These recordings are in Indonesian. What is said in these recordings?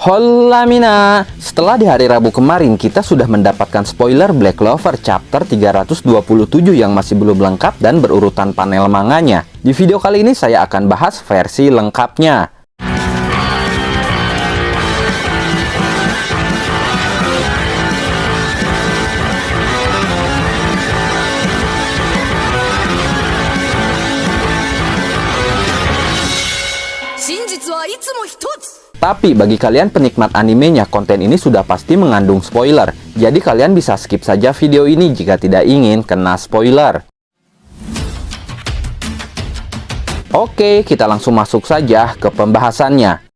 Hola Mina, setelah di hari Rabu kemarin kita sudah mendapatkan spoiler Black Clover chapter 327 yang masih belum lengkap dan berurutan panel manganya. Di video kali ini saya akan bahas versi lengkapnya. Tapi bagi kalian penikmat animenya, konten ini sudah pasti mengandung spoiler. Jadi kalian bisa skip saja video ini jika tidak ingin kena spoiler. Oke, kita langsung masuk saja ke pembahasannya.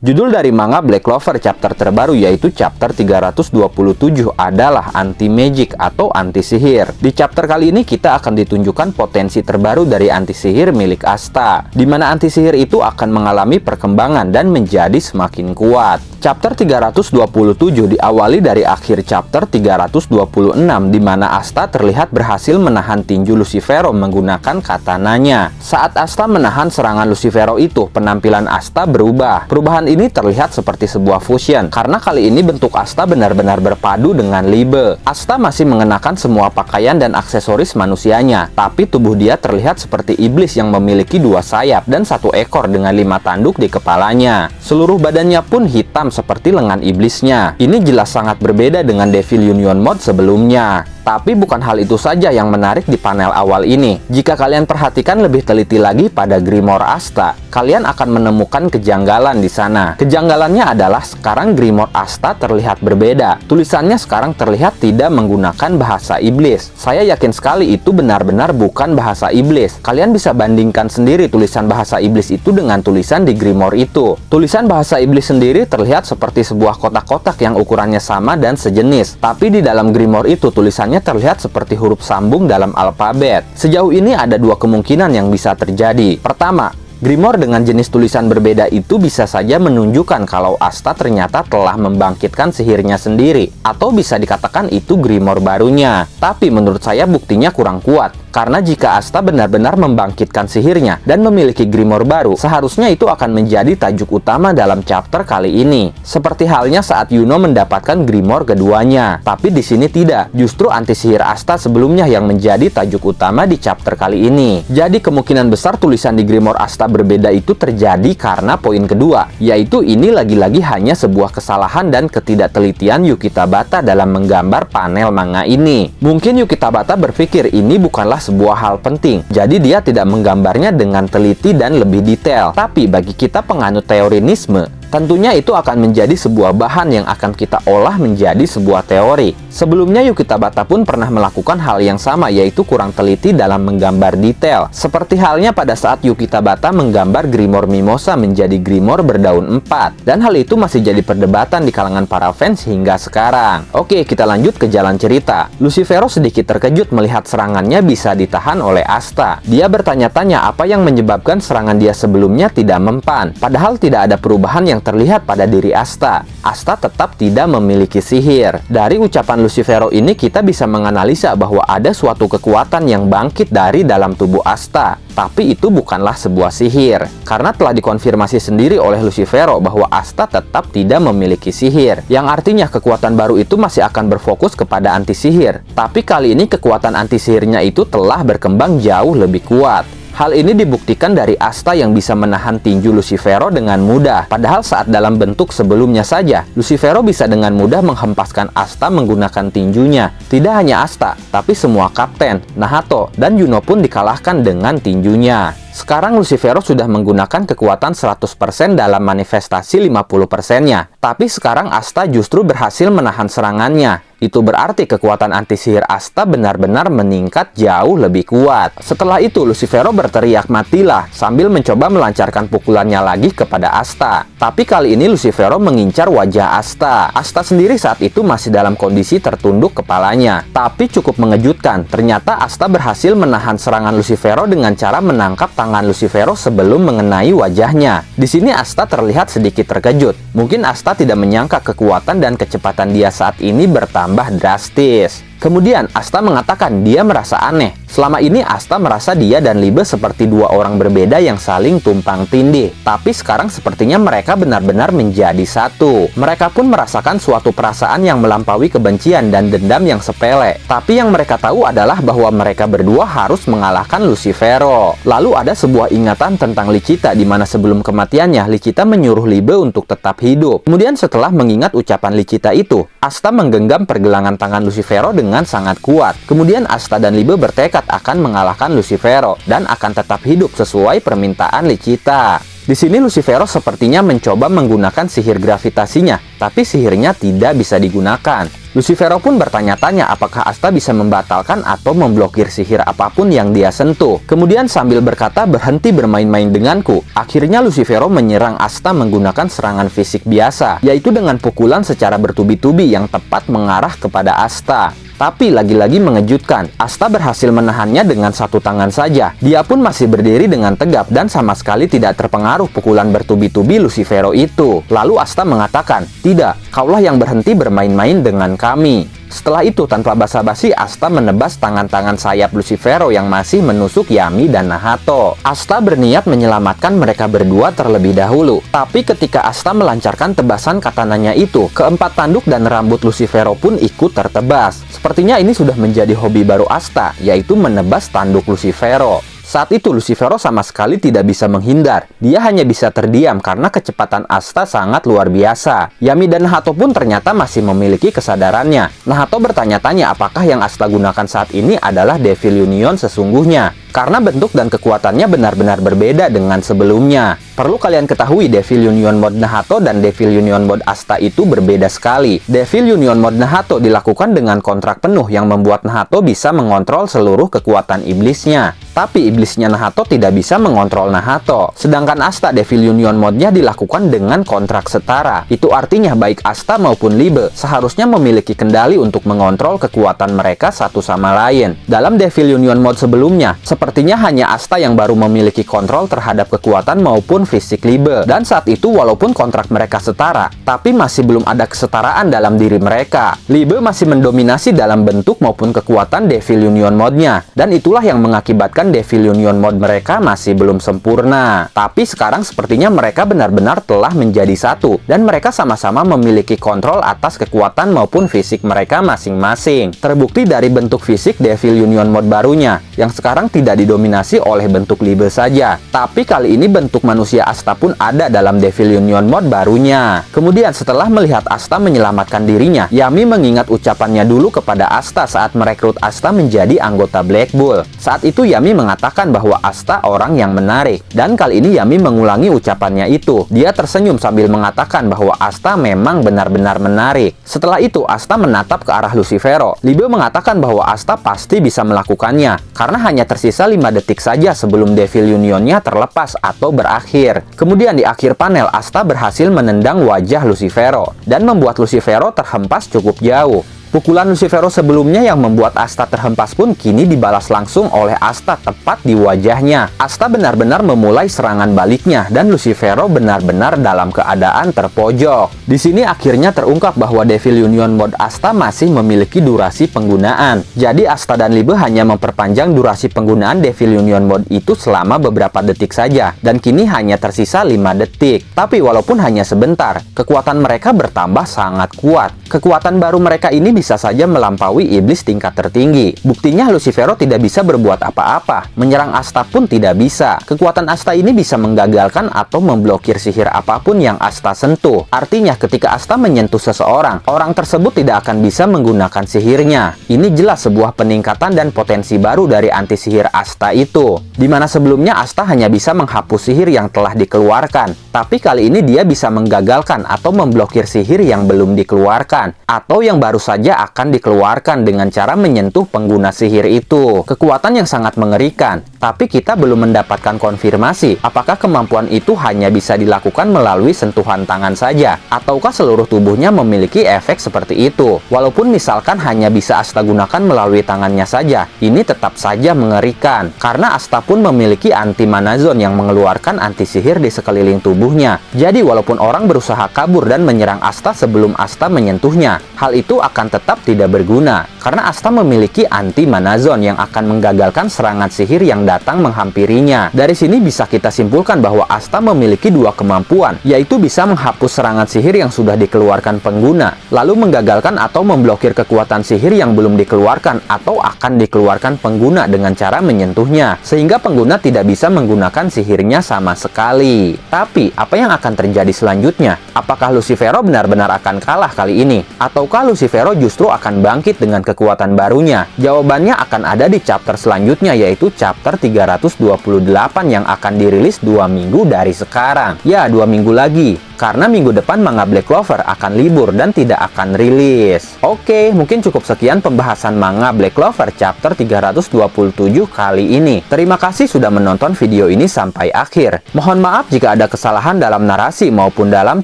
Judul dari manga Black Clover chapter terbaru yaitu chapter 327 adalah anti-magic atau anti-sihir. Di chapter kali ini kita akan ditunjukkan potensi terbaru dari anti-sihir milik Asta, di mana anti-sihir itu akan mengalami perkembangan dan menjadi semakin kuat. Chapter 327 diawali dari akhir chapter 326 di mana Asta terlihat berhasil menahan tinju Lucifero menggunakan katananya. Saat Asta menahan serangan Lucifero itu, penampilan Asta berubah. Perubahan ini terlihat seperti sebuah fusion, karena kali ini bentuk Asta benar-benar berpadu dengan Libe. Asta masih mengenakan semua pakaian dan aksesoris manusianya, tapi tubuh dia terlihat seperti iblis yang memiliki 2 sayap dan 1 ekor dengan 5 tanduk di kepalanya. Seluruh badannya pun hitam seperti lengan iblisnya. Ini jelas sangat berbeda dengan Devil Union Mode sebelumnya. Tapi bukan hal itu saja yang menarik di panel awal ini. Jika kalian perhatikan lebih teliti lagi pada Grimoire Asta, kalian akan menemukan kejanggalan di sana. Kejanggalannya adalah sekarang Grimoire Asta terlihat berbeda. Tulisannya sekarang terlihat tidak menggunakan bahasa iblis. Saya yakin sekali itu benar-benar bukan bahasa iblis. Kalian bisa bandingkan sendiri tulisan bahasa iblis itu dengan tulisan di Grimoire itu. Tulisan bahasa iblis sendiri terlihat seperti sebuah kotak-kotak yang ukurannya sama dan sejenis. Tapi di dalam Grimoire itu tulisannya terlihat seperti huruf sambung dalam alfabet. Sejauh ini ada 2 kemungkinan yang bisa terjadi. Pertama, Grimoire dengan jenis tulisan berbeda itu bisa saja menunjukkan kalau Asta ternyata telah membangkitkan sihirnya sendiri. Atau bisa dikatakan itu Grimoire barunya. Tapi menurut saya buktinya kurang kuat. Karena jika Asta benar-benar membangkitkan sihirnya dan memiliki Grimoire baru, seharusnya itu akan menjadi tajuk utama dalam chapter kali ini. Seperti halnya saat Yuno mendapatkan Grimoire keduanya. Tapi di sini tidak. Justru anti-sihir Asta sebelumnya yang menjadi tajuk utama di chapter kali ini. Jadi kemungkinan besar tulisan di Grimoire Asta berbeda itu terjadi karena poin kedua, yaitu ini lagi-lagi hanya sebuah kesalahan dan ketidaktelitian Yuki Tabata dalam menggambar panel manga ini. Mungkin Yuki Tabata berpikir ini bukanlah sebuah hal penting, jadi dia tidak menggambarnya dengan teliti dan lebih detail. Tapi bagi kita penganut teorinisme, tentunya itu akan menjadi sebuah bahan yang akan kita olah menjadi sebuah teori. Sebelumnya Yuki Tabata pun pernah melakukan hal yang sama, yaitu kurang teliti dalam menggambar detail. Seperti halnya pada saat Yuki Tabata menggambar Grimoire Mimosa menjadi Grimoire berdaun 4. Dan hal itu masih jadi perdebatan di kalangan para fans hingga sekarang. Oke, kita lanjut ke jalan cerita. Lucifero sedikit terkejut melihat serangannya bisa ditahan oleh Asta. Dia bertanya-tanya apa yang menyebabkan serangan dia sebelumnya tidak mempan. Padahal tidak ada perubahan yang terlihat pada diri Asta. Asta tetap tidak memiliki sihir. Dari ucapan Lucifero ini kita bisa menganalisa bahwa ada suatu kekuatan yang bangkit dari dalam tubuh Asta. Tapi itu bukanlah sebuah sihir. Karena telah dikonfirmasi sendiri oleh Lucifero bahwa Asta tetap tidak memiliki sihir. Yang artinya kekuatan baru itu masih akan berfokus kepada anti-sihir. Tapi kali ini kekuatan anti-sihirnya itu telah berkembang jauh lebih kuat. Hal ini dibuktikan dari Asta yang bisa menahan tinju Lucifero dengan mudah. Padahal saat dalam bentuk sebelumnya saja, Lucifero bisa dengan mudah menghempaskan Asta menggunakan tinjunya. Tidak hanya Asta, tapi semua kapten, Nahato, dan Yuno pun dikalahkan dengan tinjunya. Sekarang Lucifero sudah menggunakan kekuatan 100% dalam manifestasi 50%-nya. Tapi sekarang Asta justru berhasil menahan serangannya. Itu berarti kekuatan anti-sihir Asta benar-benar meningkat jauh lebih kuat. Setelah itu Lucifero berteriak matilah sambil mencoba melancarkan pukulannya lagi kepada Asta. Tapi kali ini Lucifero mengincar wajah Asta. Asta sendiri saat itu masih dalam kondisi tertunduk kepalanya. Tapi cukup mengejutkan, ternyata Asta berhasil menahan serangan Lucifero dengan cara menangkap tangan Lucifero sebelum mengenai wajahnya. Di sini Asta terlihat sedikit terkejut. Mungkin Asta tidak menyangka kekuatan dan kecepatan dia saat ini bertambah drastis. Kemudian Asta mengatakan dia merasa aneh Selama ini Asta merasa dia dan Libe seperti dua orang berbeda yang saling tumpang tindih. Tapi sekarang sepertinya mereka benar-benar menjadi satu. Mereka pun merasakan suatu perasaan yang melampaui kebencian dan dendam yang sepele. Tapi yang mereka tahu adalah bahwa mereka berdua harus mengalahkan Lucifero. Lalu ada sebuah ingatan tentang Lichita di mana sebelum kematiannya Lichita menyuruh Libe untuk tetap hidup. Kemudian setelah mengingat ucapan Lichita itu, Asta menggenggam pergelangan tangan Lucifero dengan sangat kuat. Kemudian Asta dan Libe bertekad akan mengalahkan Lucifero dan akan tetap hidup sesuai permintaan Lichita. Di sini Lucifero sepertinya mencoba menggunakan sihir gravitasinya, tapi sihirnya tidak bisa digunakan. Lucifero pun bertanya-tanya apakah Asta bisa membatalkan atau memblokir sihir apapun yang dia sentuh. Kemudian sambil berkata berhenti bermain-main denganku, akhirnya Lucifero menyerang Asta menggunakan serangan fisik biasa, yaitu dengan pukulan secara bertubi-tubi yang tepat mengarah kepada Asta. Tapi lagi-lagi mengejutkan, Asta berhasil menahannya dengan satu tangan saja. Dia pun masih berdiri dengan tegap dan sama sekali tidak terpengaruh pukulan bertubi-tubi Lucifero itu. Lalu Asta mengatakan, "Tidak, kaulah yang berhenti bermain-main dengan kami." Setelah itu, tanpa basa-basi, Asta menebas tangan-tangan sayap Lucifero yang masih menusuk Yami dan Nahato. Asta berniat menyelamatkan mereka berdua terlebih dahulu. Tapi ketika Asta melancarkan tebasan katananya itu, keempat tanduk dan rambut Lucifero pun ikut tertebas. Sepertinya ini sudah menjadi hobi baru Asta, yaitu menebas tanduk Lucifero. Saat itu Lucifero sama sekali tidak bisa menghindar. Dia hanya bisa terdiam karena kecepatan Asta sangat luar biasa. Yami dan Nahato pun ternyata masih memiliki kesadarannya. Nahato bertanya-tanya apakah yang Asta gunakan saat ini adalah Devil Union sesungguhnya. Karena bentuk dan kekuatannya benar-benar berbeda dengan sebelumnya. Perlu kalian ketahui, Devil Union Mode Nahato dan Devil Union Mode Asta itu berbeda sekali. Devil Union Mode Nahato dilakukan dengan kontrak penuh yang membuat Nahato bisa mengontrol seluruh kekuatan iblisnya. Tapi iblisnya Nahato tidak bisa mengontrol Nahato. Sedangkan Asta Devil Union Mode-nya dilakukan dengan kontrak setara. Itu artinya baik Asta maupun Libe seharusnya memiliki kendali untuk mengontrol kekuatan mereka satu sama lain. Dalam Devil Union Mode sebelumnya, sepertinya hanya Asta yang baru memiliki kontrol terhadap kekuatan maupun fisik Libe. Dan saat itu walaupun kontrak mereka setara, tapi masih belum ada kesetaraan dalam diri mereka. Libe masih mendominasi dalam bentuk maupun kekuatan Devil Union Mode-nya. Dan itulah yang mengakibatkan Devil Union Mode mereka masih belum sempurna. Tapi sekarang sepertinya mereka benar-benar telah menjadi satu. Dan mereka sama-sama memiliki kontrol atas kekuatan maupun fisik mereka masing-masing. Terbukti dari bentuk fisik Devil Union Mode barunya, yang sekarang tidak didominasi oleh bentuk Libe saja. Tapi kali ini bentuk manusia Asta pun ada dalam Devil Union Mode barunya. Kemudian setelah melihat Asta menyelamatkan dirinya, Yami mengingat ucapannya dulu kepada Asta saat merekrut Asta menjadi anggota Black Bull. Saat itu Yami mengatakan bahwa Asta orang yang menarik. Dan kali ini Yami mengulangi ucapannya itu. Dia tersenyum sambil mengatakan bahwa Asta memang benar-benar menarik. Setelah itu Asta menatap ke arah Lucifero. Libe mengatakan bahwa Asta pasti bisa melakukannya, karena hanya tersisa 5 detik saja sebelum Devil Unionnya terlepas atau berakhir. Kemudian di akhir panel Asta berhasil menendang wajah Lucifero dan membuat Lucifero terhempas cukup jauh. Pukulan Lucifero sebelumnya yang membuat Asta terhempas pun kini dibalas langsung oleh Asta tepat di wajahnya. Asta benar-benar memulai serangan baliknya dan Lucifero benar-benar dalam keadaan terpojok. Di sini akhirnya terungkap bahwa Devil Union Mode Asta masih memiliki durasi penggunaan. Jadi Asta dan Libe hanya memperpanjang durasi penggunaan Devil Union Mode itu selama beberapa detik saja, dan kini hanya tersisa 5 detik. Tapi walaupun hanya sebentar, kekuatan mereka bertambah sangat kuat. Kekuatan baru mereka ini bisa saja melampaui iblis tingkat tertinggi. Buktinya Lucifero tidak bisa berbuat apa-apa. Menyerang Asta pun tidak bisa. Kekuatan Asta ini bisa menggagalkan atau memblokir sihir apapun yang Asta sentuh. Artinya ketika Asta menyentuh seseorang, orang tersebut tidak akan bisa menggunakan sihirnya. Ini jelas sebuah peningkatan dan potensi baru dari anti sihir Asta itu. Dimana sebelumnya Asta hanya bisa menghapus sihir yang telah dikeluarkan. Tapi kali ini dia bisa menggagalkan atau memblokir sihir yang belum dikeluarkan, atau yang baru saja akan dikeluarkan dengan cara menyentuh pengguna sihir itu. Kekuatan yang sangat mengerikan, tapi kita belum mendapatkan konfirmasi apakah kemampuan itu hanya bisa dilakukan melalui sentuhan tangan saja, ataukah seluruh tubuhnya memiliki efek seperti itu. Walaupun misalkan hanya bisa Asta gunakan melalui tangannya saja, ini tetap saja mengerikan, karena Asta pun memiliki anti mana zone yang mengeluarkan anti sihir di sekeliling tubuhnya. Jadi walaupun orang berusaha kabur dan menyerang Asta sebelum Asta menyentuh menyentuhnya. Hal itu akan tetap tidak berguna, karena Asta memiliki anti-mana zone yang akan menggagalkan serangan sihir yang datang menghampirinya. Dari sini bisa kita simpulkan bahwa Asta memiliki dua kemampuan, yaitu bisa menghapus serangan sihir yang sudah dikeluarkan pengguna, lalu menggagalkan atau memblokir kekuatan sihir yang belum dikeluarkan atau akan dikeluarkan pengguna dengan cara menyentuhnya, sehingga pengguna tidak bisa menggunakan sihirnya sama sekali. Tapi, apa yang akan terjadi selanjutnya? Apakah Lucifero benar-benar akan kalah kali ini? Ataukah Lucifero justru akan bangkit dengan kekuatan barunya? Jawabannya akan ada di chapter selanjutnya, yaitu chapter 328 yang akan dirilis 2 minggu dari sekarang. Ya, 2 minggu lagi. Karena minggu depan manga Black Clover akan libur dan tidak akan rilis. Oke, mungkin cukup sekian pembahasan manga Black Clover chapter 327 kali ini. Terima kasih sudah menonton video ini sampai akhir. Mohon maaf jika ada kesalahan dalam narasi maupun dalam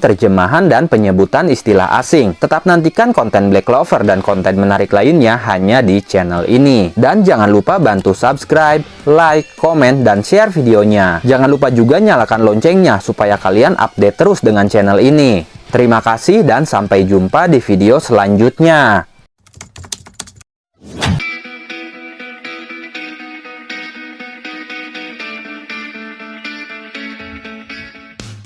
terjemahan dan penyebutan istilah asing. Tetap nantikan konten Black Clover dan konten menarik lainnya hanya di channel ini. Dan jangan lupa bantu subscribe, like, komen, dan share videonya. Jangan lupa juga nyalakan loncengnya supaya kalian update terus dengan channel ini. Terima kasih dan sampai jumpa di video selanjutnya.